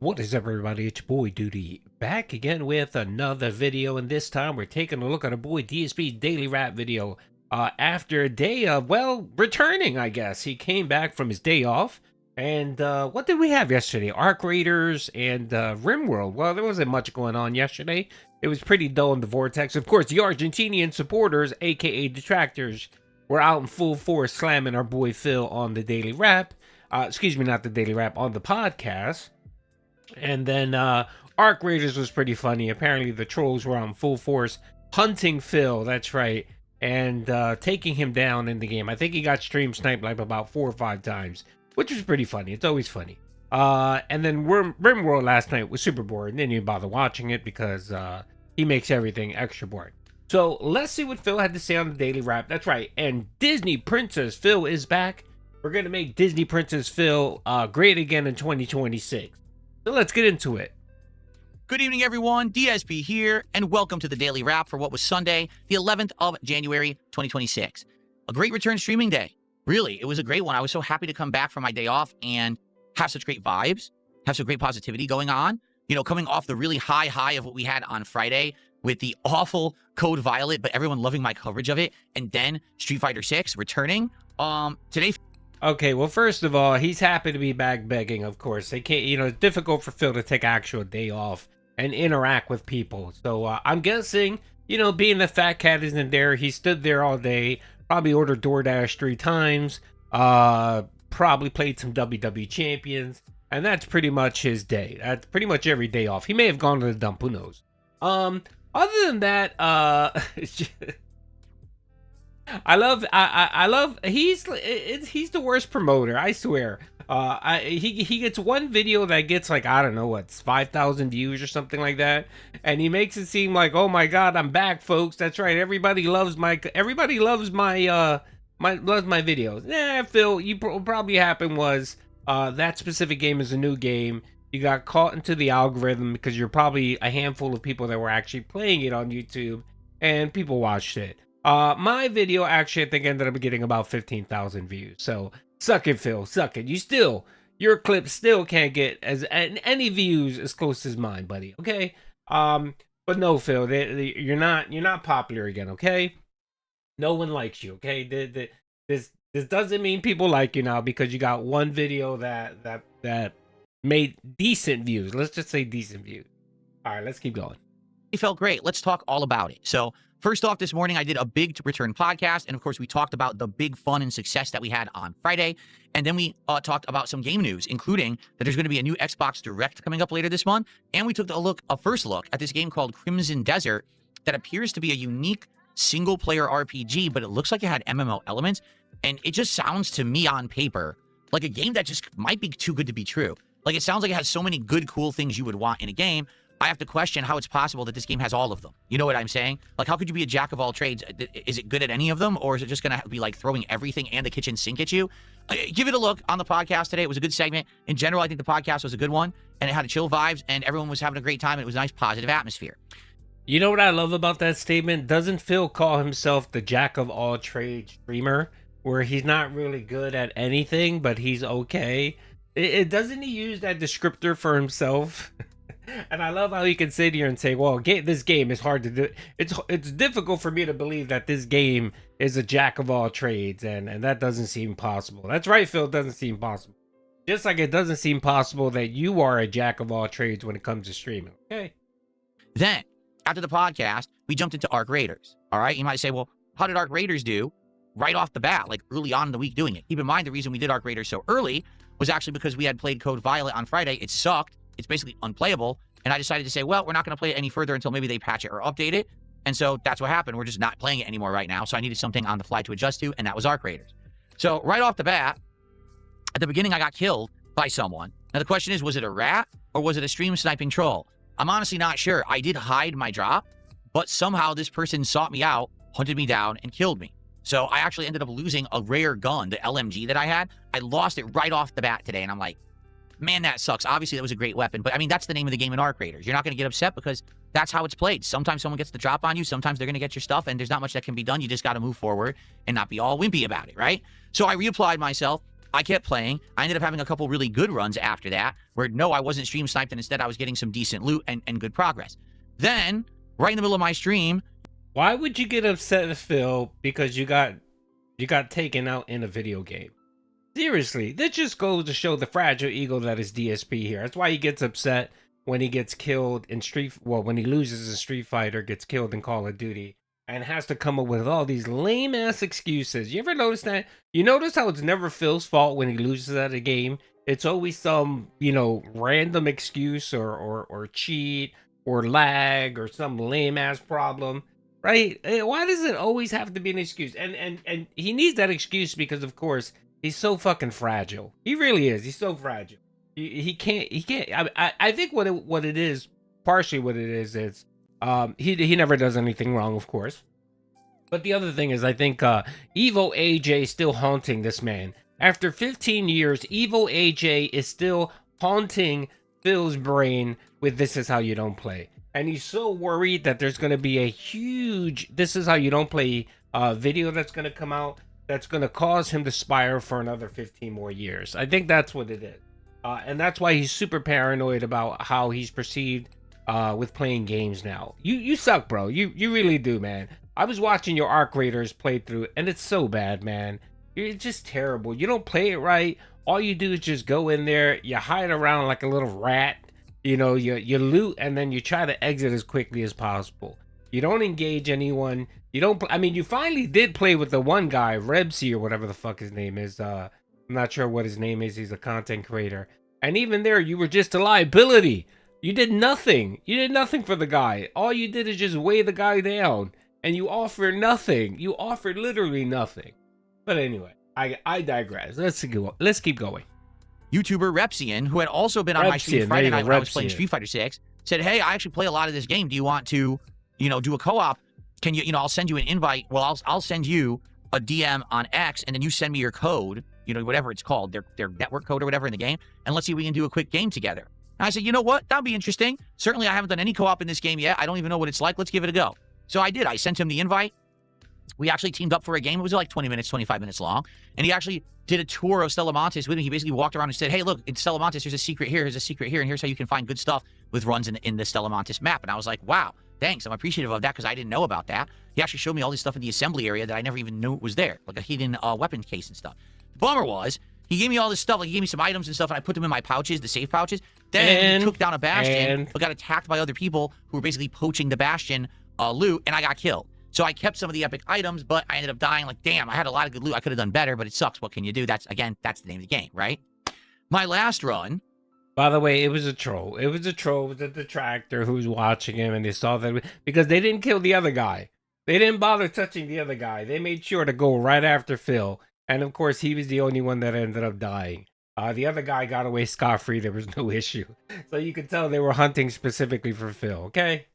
What is up, everybody? It's your boy Doody back again with another video, and this time we're taking a look at our boy DSP's daily rap video. After a day of, well, returning, I guess. He came back from his day off, and what did we have yesterday? Arc Raiders and RimWorld. Well, there wasn't much going on yesterday. It was pretty dull in the Vortex. Of course, the Argentinian supporters, aka Detractors, were out in full force slamming our boy Phil on the daily rap. Excuse me, not the daily rap, on the podcast. And then Arc Raiders was pretty funny. Apparently the trolls were on full force hunting Phil, that's right, and taking him down in the game. I think he got stream sniped like about 4 or 5 times, which was pretty funny. It's always funny. And then RimWorld last night was super boring. Didn't even bother watching it because he makes everything extra boring. So let's see what Phil had to say on the daily rap. That's right. And Disney Princess Phil is back. We're going to make Disney Princess Phil great again in 2026. So let's get into it. Good evening, everyone. DSP here, and welcome to the Daily Wrap for what was Sunday, the 11th of January, 2026. A great return streaming day. Really, it was a great one. I was so happy to come back from my day off and have such great vibes, have some great positivity going on. You know, coming off the really high of what we had on Friday with the awful Code Violet, but everyone loving my coverage of it, and then Street Fighter 6 returning. Today... Okay, well, first of all, he's happy to be back begging, of course. They can't, it's difficult for Phil to take actual day off and interact with people. So I'm guessing, being the fat cat isn't there, he stood there all day, probably ordered DoorDash 3 times, probably played some WWE Champions, and that's pretty much his day. That's pretty much every day off. He may have gone to the dump, who knows? Other than that, it's just... I love he's the worst promoter, I swear. He gets one video that gets like, I don't know what, 5,000 views or something like that, and he makes it seem like, oh my god, I'm back, folks. That's right, everybody loves my videos. Yeah, Phil, what probably happened was that specific game is a new game. You got caught into the algorithm because you're probably a handful of people that were actually playing it on YouTube, and people watched it. My video actually, I think, ended up getting about 15,000 views. So suck it, Phil, suck it. Your clip still can't get any views as close as mine, buddy. Okay. But no, Phil, you're not popular again. Okay. No one likes you. Okay. This doesn't mean people like you now because you got one video that made decent views. Let's just say decent views. All right, let's keep going. It felt great. Let's talk all about it. So first off, this morning, I did a big return podcast. And of course, we talked about the big fun and success that we had on Friday. And then we talked about some game news, including that there's going to be a new Xbox Direct coming up later this month. And we took a first look at this game called Crimson Desert that appears to be a unique single-player RPG, but it looks like it had MMO elements. And it just sounds to me on paper like a game that just might be too good to be true. Like, it sounds like it has so many good, cool things you would want in a game. I have to question how it's possible that this game has all of them. You know what I'm saying? Like, how could you be a jack of all trades? Is it good at any of them? Or is it just going to be like throwing everything and the kitchen sink at you? Give it a look on the podcast today. It was a good segment. In general, I think the podcast was a good one. And it had chill vibes. And everyone was having a great time. And it was a nice, positive atmosphere. You know what I love about that statement? Doesn't Phil call himself the jack of all trades streamer? Where he's not really good at anything, but he's okay. Doesn't he use that descriptor for himself? And I love how he can sit here and say, well, this game is hard to do. It's difficult for me to believe that this game is a jack of all trades, and that doesn't seem possible. That's right, Phil, it doesn't seem possible. Just like it doesn't seem possible that you are a jack of all trades when it comes to streaming, okay? Then, after the podcast, we jumped into Arc Raiders, all right? You might say, well, how did Arc Raiders do right off the bat, like early on in the week doing it? Keep in mind, the reason we did Arc Raiders so early was actually because we had played Code Violet on Friday. It sucked. It's basically unplayable. And I decided to say, well, we're not going to play it any further until maybe they patch it or update it. And so that's what happened. We're just not playing it anymore right now. So I needed something on the fly to adjust to, and that was Arc Raiders. So right off the bat, at the beginning, I got killed by someone. Now the question is, was it a rat or was it a stream sniping troll? I'm honestly not sure. I did hide my drop, but somehow this person sought me out, hunted me down, and killed me. So I actually ended up losing a rare gun, the LMG that I had. I lost it right off the bat today, and I'm like, man, that sucks. Obviously, that was a great weapon, but I mean, that's the name of the game in Arc Raiders. You're not going to get upset because that's how it's played. Sometimes someone gets the drop on you. Sometimes they're going to get your stuff, and there's not much that can be done. You just got to move forward and not be all wimpy about it, right? So I reapplied myself. I kept playing. I ended up having a couple really good runs after that, where no, I wasn't stream sniped, and instead I was getting some decent loot and good progress. Then, right in the middle of my stream, Why would you get upset at Phil because you got taken out in a video game? Seriously, this just goes to show the fragile ego that is DSP here. That's why he gets upset when he gets killed in when he loses in Street Fighter, gets killed in Call of Duty, and has to come up with all these lame ass excuses. You ever notice that? You notice how it's never Phil's fault when he loses at a game? It's always some, random excuse or cheat or lag or some lame ass problem. Right? Why does it always have to be an excuse? And he needs that excuse because, of course, he's so fucking fragile. He really is. He's so fragile. He can't. I think what it is, partially what it is he never does anything wrong, of course. But the other thing is, I think Evo AJ is still haunting this man. After 15 years, Evo AJ is still haunting Phil's brain with "This is how you don't play." And he's so worried that there's going to be a huge "This is how you don't play" video that's going to come out that's going to cause him to spiral for another 15 more years. I think that's what it is. And that's why he's super paranoid about how he's perceived with playing games now. You suck, bro. You really do, man. I was watching your Arc Raiders playthrough, and it's so bad, man. You're just terrible. You don't play it right. All you do is just go in there, you hide around like a little rat. You loot, and then you try to exit as quickly as possible. You don't engage anyone. You don't. You finally did play with the one guy, Rebsy or whatever the fuck his name is. I'm not sure what his name is. He's a content creator, and even there, you were just a liability. You did nothing. You did nothing for the guy. All you did is just weigh the guy down, and you offered nothing. You offered literally nothing. But anyway, I digress. Let's keep going. YouTuber Repsian, who had also been on my stream Friday night when I was playing Street Fighter 6, said, "Hey, I actually play a lot of this game. Do you want to, do a co-op? Can you, I'll send you an invite. Well, I'll send you a DM on X, and then you send me your code, whatever it's called, their network code or whatever in the game, and let's see if we can do a quick game together." And I said, you know what? That'd be interesting. Certainly, I haven't done any co-op in this game yet. I don't even know what it's like. Let's give it a go. So I did. I sent him the invite. We actually teamed up for a game. It was like 20 minutes, 25 minutes long. And he actually did a tour of Stellamontes with me. He basically walked around and said, hey, look, in Stellamontes, there's a secret here, here's a secret here, and here's how you can find good stuff with runs in the Stellamontes map. And I was like, wow, thanks. I'm appreciative of that because I didn't know about that. He actually showed me all this stuff in the assembly area that I never even knew it was there, like a hidden weapon case and stuff. The bummer was, he gave me all this stuff, like he gave me some items and stuff, and I put them in my pouches, the safe pouches. Then he took down a Bastion, but got attacked by other people who were basically poaching the Bastion loot, and I got killed. So I kept some of the epic items, but I ended up dying. Like, damn, I had a lot of good loot. I could have done better, but it sucks. What can you do? That's the name of the game, right? My last run. By the way, it was a troll. It was a troll with the Detractor who was watching him, and they saw that because they didn't kill the other guy. They didn't bother touching the other guy. They made sure to go right after Phil. And of course, he was the only one that ended up dying. The other guy got away scot-free. There was no issue. So you could tell they were hunting specifically for Phil, okay?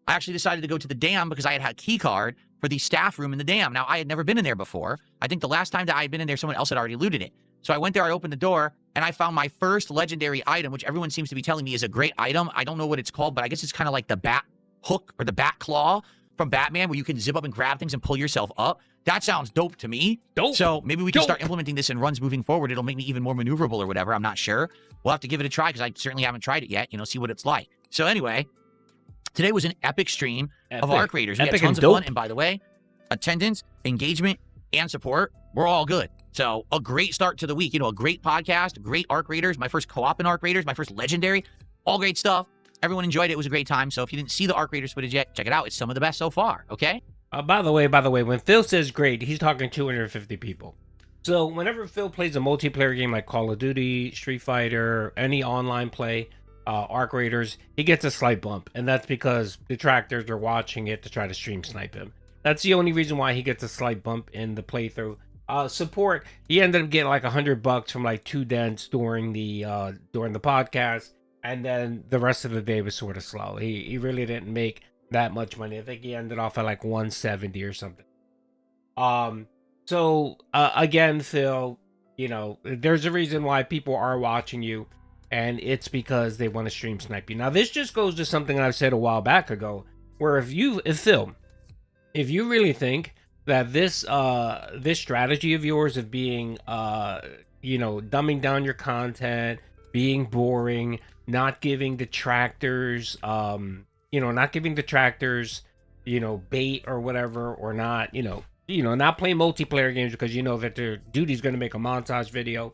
I actually decided to go to the dam because I had a key card for the staff room in the dam. Now, I had never been in there before. I think the last time that I had been in there, someone else had already looted it. So I went there, I opened the door, and I found my first legendary item, which everyone seems to be telling me is a great item. I don't know what it's called, but I guess it's kind of like the bat hook or the bat claw from Batman, where you can zip up and grab things and pull yourself up. That sounds dope to me. Dope. So maybe we can start implementing this in runs moving forward. It'll make me even more maneuverable or whatever. I'm not sure. We'll have to give it a try because I certainly haven't tried it yet. See what it's like. So anyway, today was an epic stream of Arc Raiders. We had tons of fun. And by the way, attendance, engagement, and support, we're all good. So a great start to the week. A great podcast, great Arc Raiders, my first co-op in Arc Raiders, my first legendary, all great stuff. Everyone enjoyed it. It was a great time. So if you didn't see the Arc Raiders footage yet, check it out. It's some of the best so far, okay? By the way, when Phil says great, he's talking 250 people. So whenever Phil plays a multiplayer game like Call of Duty, Street Fighter, any online play, Arc Raiders, he gets a slight bump. And that's because detractors are watching it to try to stream snipe him. That's the only reason why he gets a slight bump in the playthrough. Support, he ended up getting like $100 from like 2 dents during the podcast. And then the rest of the day was sort of slow. He really didn't make that much money. I think he ended off at like 170 or something. So again, Phil, there's a reason why people are watching you, and it's because they want to stream snipe you. Now, this just goes to something I've said a while back ago, where if you really think that this strategy of yours of being dumbing down your content, being boring, not giving detractors, bait or whatever, or not, not playing multiplayer games because you know that their duty's going to make a montage video.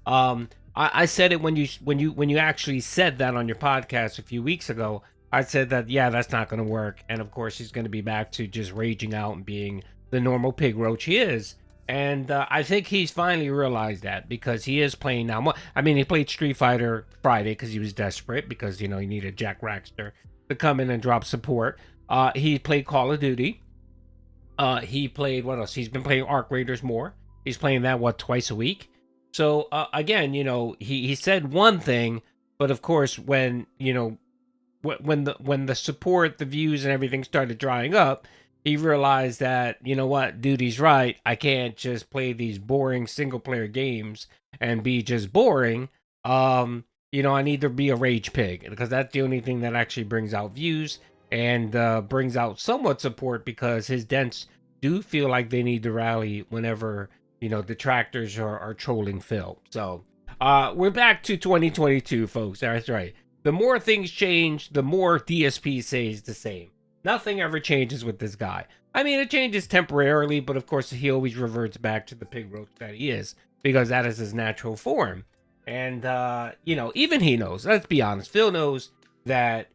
I said it when you actually said that on your podcast a few weeks ago. I said that, yeah, that's not going to work, and of course he's going to be back to just raging out and being the normal pig roach he is. And I think he's finally realized that, because he is playing now. I mean, he played Street Fighter Friday because he was desperate, because he needed Jack Raxter to come in and drop support. He played Call of Duty. He played, what else? He's been playing Arc Raiders more. He's playing that twice a week. So again, he said one thing, but of course when when the support, the views, and everything started drying up, he realized that, Doody's right. I can't just play these boring single player games and be just boring. I need to be a rage pig, because that's the only thing that actually brings out views and brings out somewhat support, because his dents do feel like they need to rally whenever, detractors are trolling Phil. So we're back to 2022, folks. That's right. The more things change, the more DSP stays the same. Nothing ever changes with this guy. I mean, it changes temporarily, but of course he always reverts back to the pig roach that he is, because that is his natural form. And, even he knows, let's be honest, Phil knows that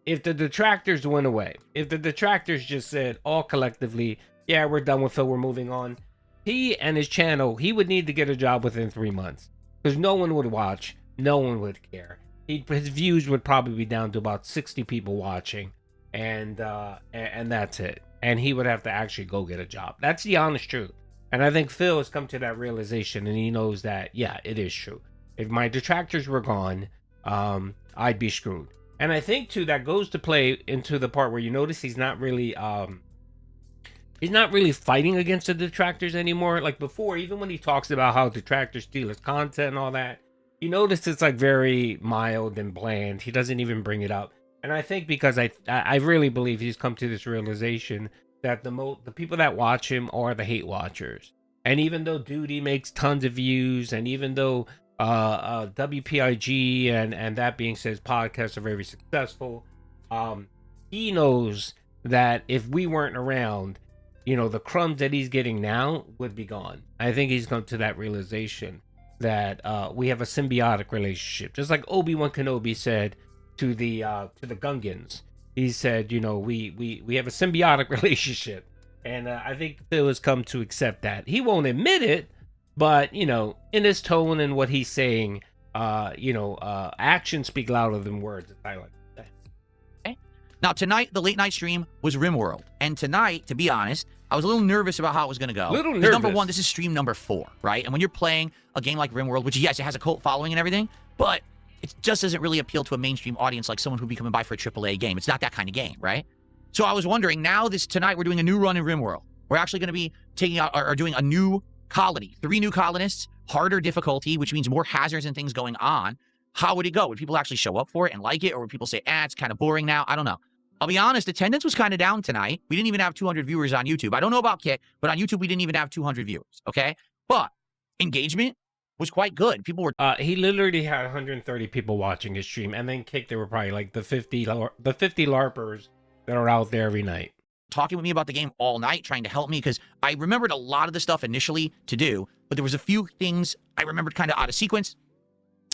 if the detractors went away, if the detractors just said all collectively, yeah, we're done with Phil, we're moving on, he and his channel, he would need to get a job within 3 months, because no one would watch, no one would care. His views would probably be down to about 60 people watching. And that's it. And he would have to actually go get a job. That's the honest truth. And I think Phil has come to that realization, and he knows that, yeah, it is true. If my detractors were gone, I'd be screwed. And I think too that goes to play into the part where you notice he's not really fighting against the detractors anymore. Like before, even when he talks about how detractors steal his content and all that, you notice it's like very mild and bland. He doesn't even bring it up. And I think because I really believe he's come to this realization that the people that watch him are the hate watchers. And even though Doody makes tons of views, and even though WPIG and that being said, his podcasts are very successful, he knows that if we weren't around, the crumbs that he's getting now would be gone. I think he's come to that realization that we have a symbiotic relationship, just like Obi-Wan Kenobi said to the Gungans. He said, we have a symbiotic relationship, and I think Phil has come to accept that. He won't admit it, but in his tone and what he's saying, actions speak louder than words, as I like to say. Okay. Now tonight, the late night stream was RimWorld, and tonight, to be honest, I was a little nervous about how it was going to go. Number one, this is stream number 4, right? And when you're playing a game like RimWorld, which yes, it has a cult following and everything, but it just doesn't really appeal to a mainstream audience like someone who'd be coming by for a AAA game. It's not that kind of game, right? So I was wondering, tonight we're doing a new run in RimWorld. We're actually going to be taking out or doing a new colony, 3 new colonists, harder difficulty, which means more hazards and things going on. How would it go? Would people actually show up for it and like it? Or would people say, it's kind of boring now? I don't know. I'll be honest, attendance was kind of down tonight. We didn't even have 200 viewers on YouTube. I don't know about Kit, but on YouTube, we didn't even have 200 viewers, okay? But engagement was quite good. People were... he literally had 130 people watching his stream, and then Kick, there were probably like the 50 LARPers that are out there every night. Talking with me about the game all night, trying to help me, because I remembered a lot of the stuff initially to do, but there was a few things I remembered kind of out of sequence.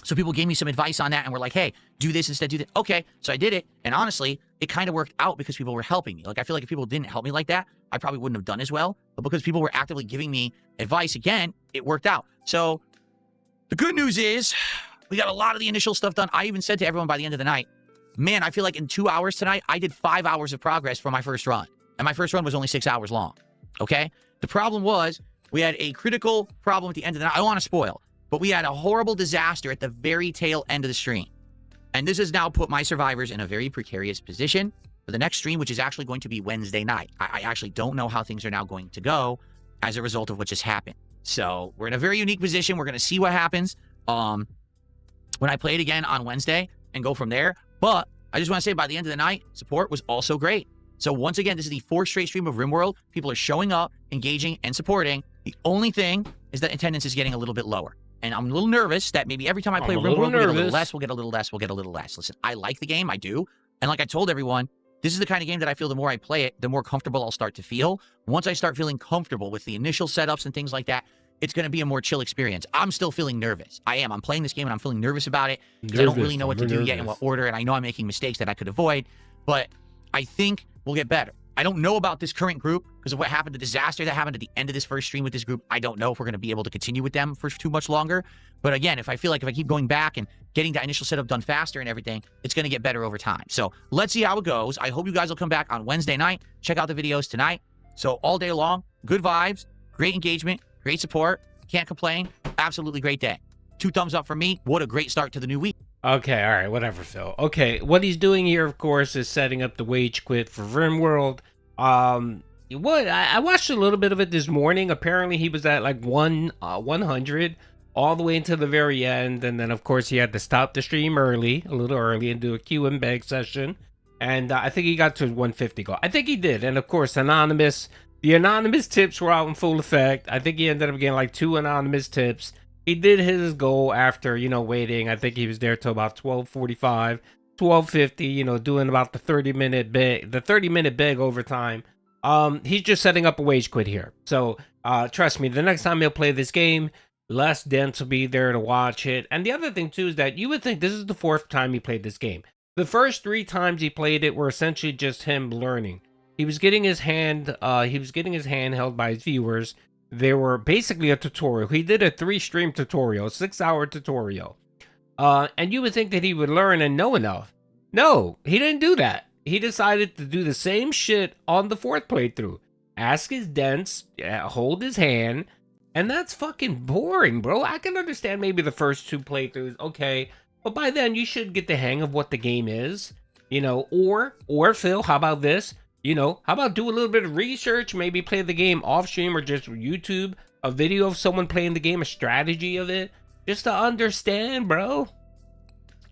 So people gave me some advice on that and were like, hey, do this instead, do that. Okay, so I did it, and honestly, it kind of worked out because people were helping me. Like, I feel like if people didn't help me like that, I probably wouldn't have done as well. But because people were actively giving me advice, again, it worked out. So the good news is we got a lot of the initial stuff done. I even said to everyone by the end of the night, man, I feel like in 2 hours tonight, I did 5 hours of progress for my first run. And my first run was only 6 hours long, okay? The problem was we had a critical problem at the end of the night. I don't want to spoil, but we had a horrible disaster at the very tail end of the stream. And this has now put my survivors in a very precarious position for the next stream, which is actually going to be Wednesday night. I actually don't know how things are now going to go as a result of what just happened. So we're in a very unique position. We're going to see what happens when I play it again on Wednesday and go from there. But I just want to say by the end of the night, support was also great. So once again, this is the 4th straight stream of RimWorld. People are showing up, engaging, and supporting. The only thing is that attendance is getting a little bit lower. And I'm a little nervous that maybe every time I play RimWorld, we'll get a little less, we'll get a little less, we'll get a little less. Listen, I like the game, I do. And like I told everyone, this is the kind of game that I feel the more I play it, the more comfortable I'll start to feel. Once I start feeling comfortable with the initial setups and things like that, it's going to be a more chill experience. I'm still feeling nervous. I am. I'm playing this game and I'm feeling nervous about it because I don't really know what to do yet in what order. And I know I'm making mistakes that I could avoid, but I think we'll get better. I don't know about this current group because of what happened, the disaster that happened at the end of this first stream with this group. I don't know if we're going to be able to continue with them for too much longer. But again, if I feel like if I keep going back and getting that initial setup done faster and everything, it's going to get better over time. So let's see how it goes. I hope you guys will come back on Wednesday night. Check out the videos tonight. So all day long, good vibes, great engagement, great support. Can't complain. Absolutely great day. 2 thumbs up from me. What a great start to the new week. Okay, all right, whatever, Phil. Okay, what he's doing here, of course, is setting up the wage quit for RimWorld. I watched a little bit of it this morning. Apparently, he was at like 100 all the way until the very end, and then of course he had to stop the stream a little early, and do a Q and beg session. And I think he got to his 150 goal. I think he did, and of course, the anonymous tips were out in full effect. I think he ended up getting like 2 anonymous tips. He did his goal after, waiting. I think he was there till about 12:45, 12:50, doing about the 30-minute beg overtime. He's just setting up a wage quit here. So, trust me, the next time he'll play this game, less dents will be there to watch it. And the other thing too is that you would think this is the 4th time he played this game. The first 3 times he played it were essentially just him learning. He was getting his hand held by his viewers. They were basically a tutorial. He did a 3-stream tutorial, 6-hour tutorial. And you would think that he would learn and know enough. No, he didn't do that. He decided to do the same shit on the 4th playthrough. Ask his dents, hold his hand, and that's fucking boring, bro. I can understand maybe the first 2 playthroughs, okay, but by then you should get the hang of what the game is, or Phil, how about this? How about do a little bit of research, maybe play the game off stream or just YouTube, a video of someone playing the game, a strategy of it, just to understand, bro.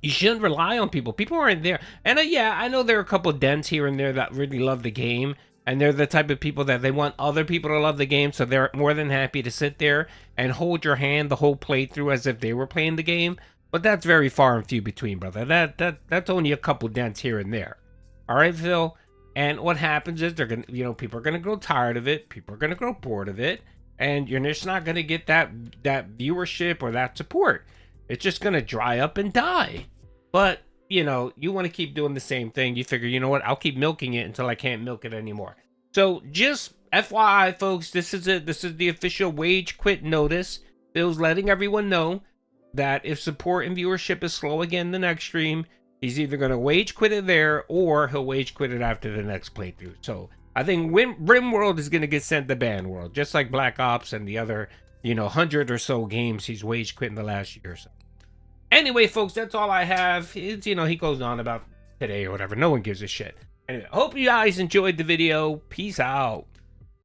You shouldn't rely on people. People aren't there. And yeah, I know there are a couple of dents here and there that really love the game, and they're the type of people that they want other people to love the game, so they're more than happy to sit there and hold your hand the whole playthrough as if they were playing the game. But that's very far and few between, brother. That's only a couple dents here and there. All right, Phil? And what happens is people are gonna grow tired of it. People are gonna grow bored of it, and you're just not gonna get that viewership or that support. It's just gonna dry up and die. But you want to keep doing the same thing. You figure, you know what? I'll keep milking it until I can't milk it anymore. So just FYI, folks, this is it. This is the official wage quit notice. Phil's letting everyone know that if support and viewership is slow again the next stream, he's either going to wage quit it there or he'll wage quit it after the next playthrough. So I think RimWorld is going to get sent to ban world, just like Black Ops and the other, 100 or so games he's wage quit in the last year or so. Anyway, folks, that's all I have. It's, he goes on about today or whatever. No one gives a shit. Anyway, hope you guys enjoyed the video. Peace out.